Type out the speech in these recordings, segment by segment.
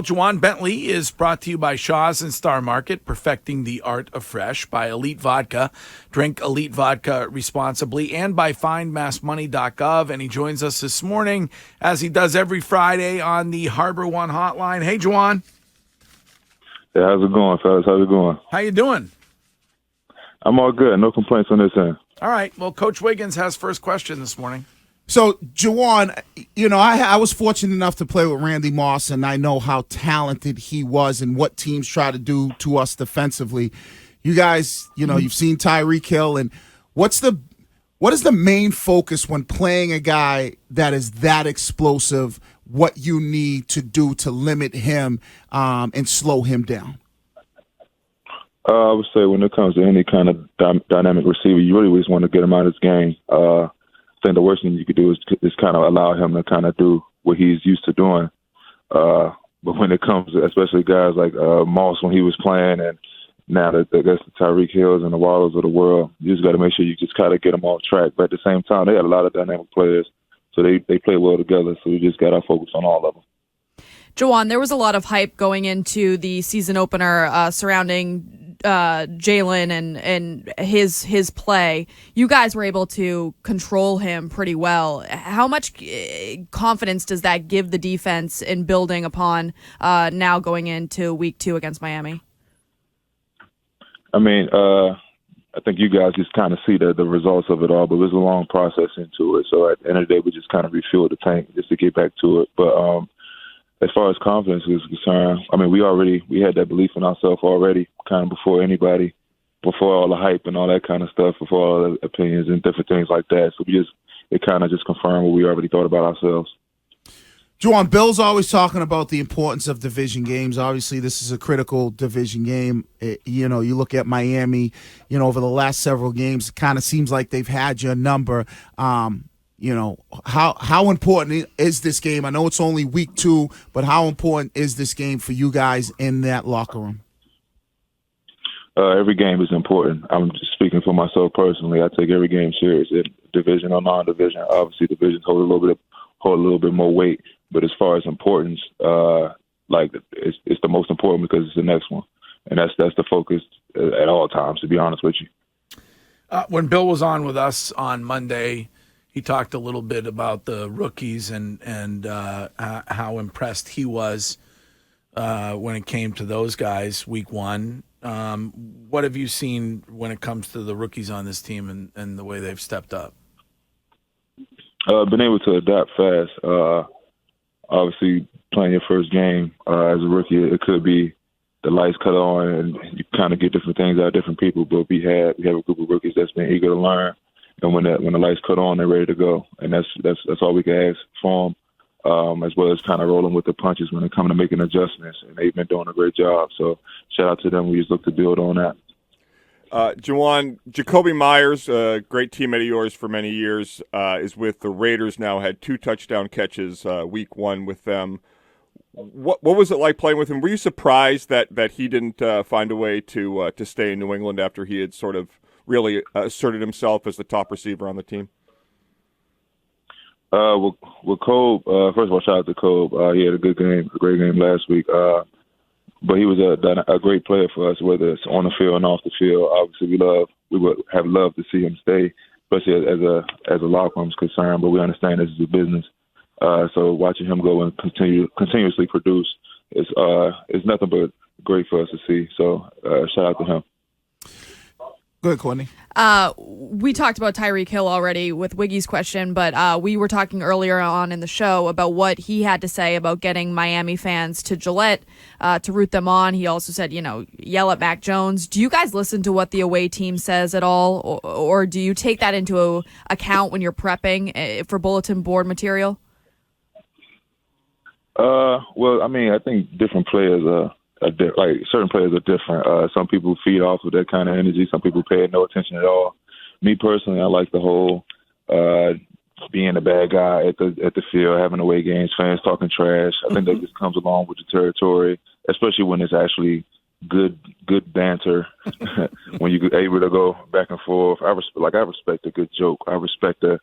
Ja'Whaun Bentley is brought to you by Shaw's and Star Market, perfecting the art of fresh, by Elite Vodka, drink Elite Vodka responsibly, and by findmassmoney.gov. And he joins us this morning, as he does every Friday, on the Harbor One hotline. Hey, Ja'Whaun. Hey, how's it going, fellas? How's it going? How you doing? I'm all good. No complaints on this end. All right. Well, Coach Wiggins has first question this morning. So, Ja'Whaun, I was fortunate enough to play with Randy Moss, and I know how talented he was and what teams try to do to us defensively. You guys, you've seen Tyreek Hill, and what is the main focus when playing a guy that is that explosive, what you need to do to limit him and slow him down? I would say when it comes to any kind of dynamic receiver, you really just want to get him out of his game. I think the worst thing you could do is kind of allow him to kind of do what he's used to doing. But when it comes to especially guys like Moss when he was playing, and now that I guess the Tyreek Hills and the Waddles of the world, you just got to make sure you just kind of get them off track. But at the same time, they got a lot of dynamic players, so they play well together. So we just got to focus on all of them. Ja'Whaun, there was a lot of hype going into the season opener surrounding Jalen and his play. You guys were able to control him pretty well. How much confidence does that give the defense in building upon now going into week 2 against Miami? I mean, I think you guys just kind of see the results of it all, but there's a long process into it. So at the end of the day, we just kind of refuel the tank just to get back to it. But as far as confidence is concerned, I mean, we had that belief in ourselves already, kind of before anybody, before all the hype and all that kind of stuff, before all the opinions and different things like that. So it kind of just confirmed what we already thought about ourselves. Ja'Whaun, Bill's always talking about the importance of division games. Obviously, this is a critical division game. You look at Miami, over the last several games, it kind of seems like they've had your number. How important is this game? I know it's only week 2, but how important is this game for you guys in that locker room? Every game is important. I'm just speaking for myself personally. I take every game serious, division or non-division. Obviously, divisions hold a little bit more weight. But as far as importance, it's the most important because it's the next one, and that's the focus at all times. To be honest with you, when Bill was on with us on Monday, he talked a little bit about the rookies and how impressed he was when it came to those guys week 1. What have you seen when it comes to the rookies on this team and the way they've stepped up? Been able to adapt fast. Obviously, playing your first game as a rookie, it could be the lights cut on and you kind of get different things out of different people. But we have a group of rookies that's been eager to learn. And when the lights cut on, they're ready to go, and that's all we can ask for them, as well as kind of rolling with the punches when it comes to making adjustments. And they've been doing a great job. So shout out to them. We just look to build on that. Ja'Whaun, Jakobi Meyers, a great teammate of yours for many years, is with the Raiders now. Had 2 touchdown catches week 1 with them. What was it like playing with him? Were you surprised that he didn't find a way to stay in New England after he had sort of really asserted himself as the top receiver on the team? With Cobb, first of all, shout out to Cobb. He had a great game last week. But he was a great player for us, whether it's on the field and off the field. Obviously, we would have loved to see him stay, especially as a locker room is concerned. But we understand this is a business, so watching him go and continuously produce is nothing but great for us to see. So shout out to him. Go ahead, Courtney. We talked about Tyreek Hill already with Wiggy's question, but we were talking earlier on in the show about what he had to say about getting Miami fans to Gillette to root them on. He also said, yell at Mac Jones. Do you guys listen to what the away team says at all, or do you take that into account when you're prepping for bulletin board material? Well, I mean, I think different players certain players are different. Some people feed off of that kind of energy. Some people pay no attention at all. Me personally, I like the whole being a bad guy at the field, having away games, fans talking trash. I think that just comes along with the territory, especially when it's actually good banter. When you're able to go back and forth, I respect a good joke. I respect a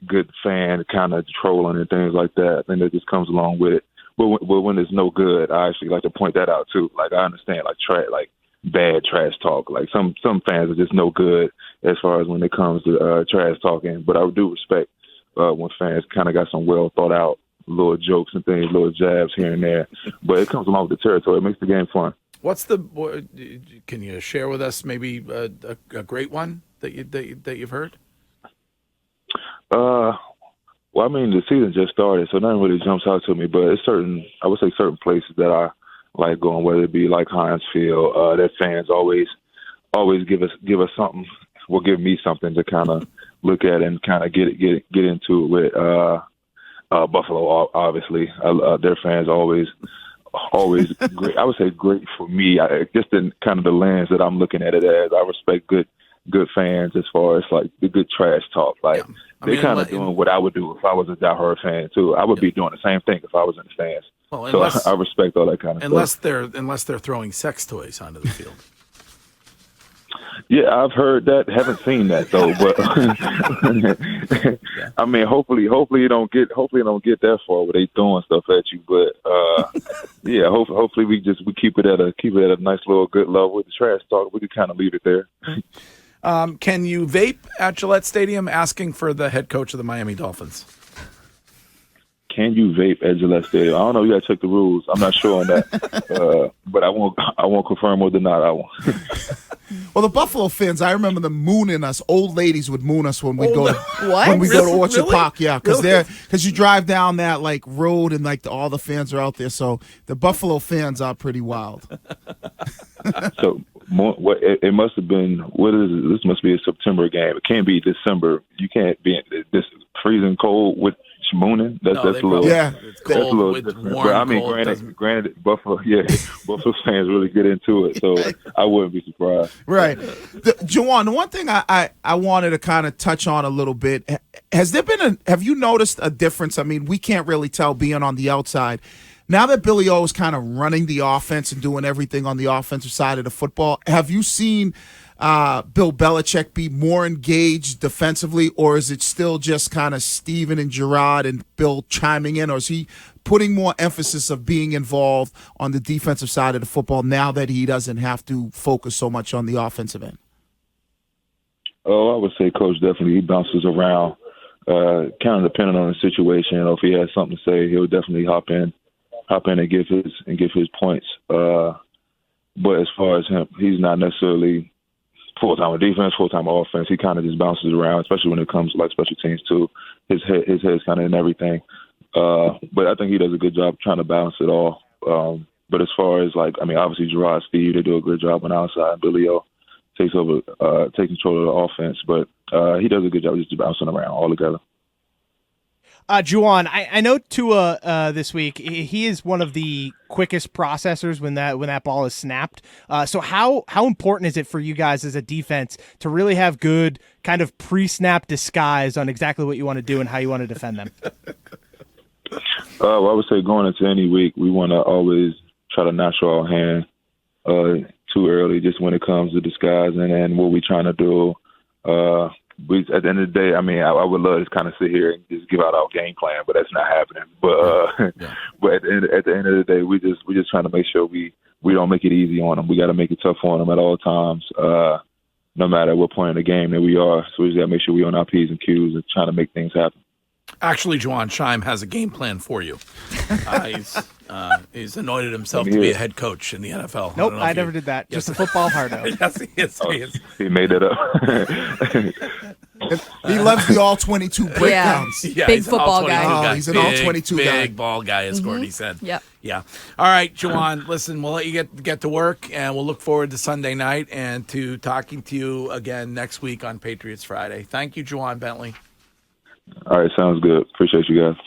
good fan kind of trolling and things like that. I think that just comes along with it. but when it's no good, I actually like to point that out too. Like I understand like bad trash talk. Like some fans are just no good as far as when it comes to trash talking. But I do respect when fans kind of got some well thought out little jokes and things, little jabs here and there. But it comes along with the territory. It makes the game fun. Can you share with us maybe a great one that you've heard? Well, I mean, the season just started, so nothing really jumps out to me. But it's I would say certain places that I like going, whether it be like Heinz Field, that fans always give us something. Will give me something to kind of look at and kind of get into it with. Buffalo, obviously, their fans always great. I would say great for me. Just in kind of the lens that I'm looking at it as, I respect good fans as far as like the good trash talk. Like they kind of doing what I would do if I was a diehard fan too. I would be doing the same thing if I was in the stands. Well, so I respect all that kind of stuff. Unless they're throwing sex toys onto the field. Yeah, I've heard that. Haven't seen that though, but I mean, hopefully you don't get that far where they throwing stuff at you. But yeah, hopefully we keep it at a nice little good level with the trash talk. We can kind of leave it there. Can you vape at Gillette Stadium? Asking for the head coach of the Miami Dolphins. Can you vape at Gillette Stadium? I don't know. You got to check the rules. I'm not sure on that, but I won't confirm or deny that one. Well, the Buffalo fans, I remember them mooning us. Old ladies would moon us when we go what? go to Orchard Really? Park. Yeah, because you drive down that like road and like all the fans are out there. So the Buffalo fans are pretty wild. So it must have been. What is it? This must be a September game. It can't be December. You can't be in this freezing cold with mooning. That's a little. Yeah, it's that's a cold little with different. warm. But I mean, Cold granted, Buffalo fans really get into it, so I wouldn't be surprised. right. Ja'Whaun, the one thing I wanted to kind of touch on a little bit, have you noticed a difference? I mean, we can't really tell being on the outside. Now that Billy O is kind of running the offense and doing everything on the offensive side of the football, have you seen Bill Belichick be more engaged defensively, or is it still just kind of Steven and Gerard and Bill chiming in, or is he putting more emphasis of being involved on the defensive side of the football now that he doesn't have to focus so much on the offensive end? Oh, I would say Coach definitely he bounces around, kind of depending on the situation. If he has something to say, he'll definitely hop in and give his points. But as far as him, he's not necessarily full-time on defense, full-time on offense. He kind of just bounces around, especially when it comes to like special teams too. His head's kind of in everything. But I think he does a good job trying to balance it all. But as far as like, I mean, obviously Gerard, Steve, they do a good job on the outside. Billy O takes control of the offense, but he does a good job just bouncing around all together. Ja'Whaun, I know Tua this week. He is one of the quickest processors when that ball is snapped. So how important is it for you guys as a defense to really have good kind of pre-snap disguise on exactly what you want to do and how you want to defend them? Well, I would say going into any week, we want to always try to not show our hand too early, just when it comes to disguise and what we're trying to do. At the end of the day, I mean, I would love to kind of sit here and just give out our game plan, but that's not happening. But but at the end of the day, we just trying to make sure we don't make it easy on them. We got to make it tough on them at all times, no matter what point in the game that we are. So we just got to make sure we're on our P's and Q's and trying to make things happen. Actually, Ja'Whaun Scheim has a game plan for you. He's anointed himself to be a head coach in the NFL. Nope, I never did that. Yes. Just a football hard-out. Yes, he is. He made it up. He loves the all-22 breakdowns. Yeah, big football guy. Oh, he's an all-22 guy. Big ball guy, as Courtney said. Yep. Yeah. All right, Ja'Whaun, listen, we'll let you get to work, and we'll look forward to Sunday night and to talking to you again next week on Patriots Friday. Thank you, Ja'Whaun Bentley. All right, sounds good. Appreciate you guys.